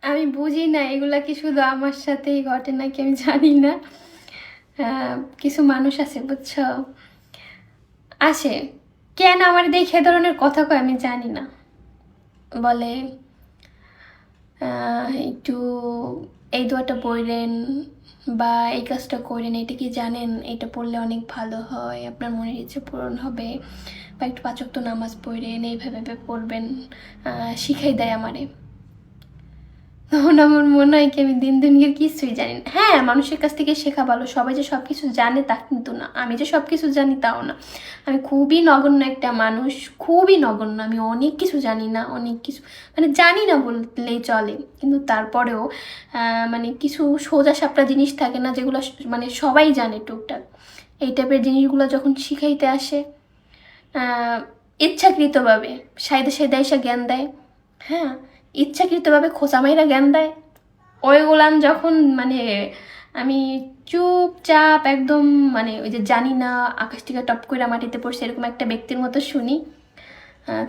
আমি বুঝি না এগুলা কি শুধু আমার সাথেই ঘটে নাকি আমি জানি না। কিছু মানুষ আছে বুঝছো, আসে কেন আমার দেখে এ ধরনের কথা কয় আমি জানি না। বলে একটু এই দোয়াটা পড়লেন বা এই কাজটা করেন, এটা কি জানেন এটা পড়লে অনেক ভালো হয়, আপনার মনের ইচ্ছে পূরণ হবে, বা একটু 5 ওয়াক্ত নামাজ পড়েন, এইভাবে পড়বেন, শিখাই দেয় আমারে। তখন আমার মনে হয় কি আমি দিন দুনিয়ার কিছুই জানি না। হ্যাঁ, মানুষের কাছ থেকে শেখা ভালো, সবাই যে সব কিছু জানে তা কিন্তু না, আমি যে সব কিছু জানি তাও না। আমি খুবই নগণ্য একটা মানুষ, খুবই নগণ্য, আমি অনেক কিছু জানি না, অনেক কিছু মানে জানি না বললেই চলে। কিন্তু তারপরেও মানে কিছু সোজা সাপটা জিনিস থাকে না যেগুলো মানে সবাই জানে টুকটাক, এই টাইপের জিনিসগুলো যখন শিখাইতে আসে ইচ্ছাকৃতভাবে সাইদে সাইদে এসে জ্ঞান দেয়। হ্যাঁ, ইচ্ছাকৃতভাবে খোঁচা মাইরা জ্ঞান দেয়। ওইগুলান যখন মানে আমি চুপচাপ একদম মানে ওই যে জানি না আকাশ থেকে টপ করে মাটিতে পড়ছে এরকম একটা ব্যক্তির মতো শুনি,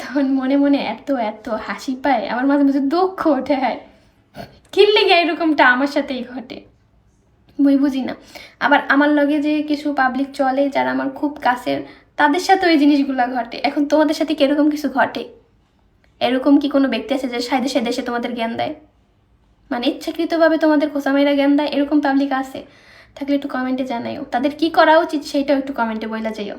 তখন মনে মনে এত এত হাসি পায়, আমার মাঝে মাঝে দুঃখ ওঠে। হয় কিনলে গিয়ে এরকমটা আমার সাথেই ঘটে, মুই বুঝি না। আবার আমার লগে যে কিছু পাবলিক চলে যারা আমার খুব কাছের, তাদের সাথে ওই জিনিসগুলো ঘটে। এখন তোমাদের সাথে কি এরকম কিছু ঘটে? এরকম কি কোনো ব্যক্তি আছে যে সাইদে সাইদে এসে তোমাদের জ্ঞান দেয়, মানে ইচ্ছাকৃতভাবে তোমাদের খোসামাইরা জ্ঞান দেয়? এরকম পাবলিক আছে? থাকলে একটু কমেন্টে জানাইও, তাদের কি করা উচিত সেইটাও একটু কমেন্টে বইলা যাইও।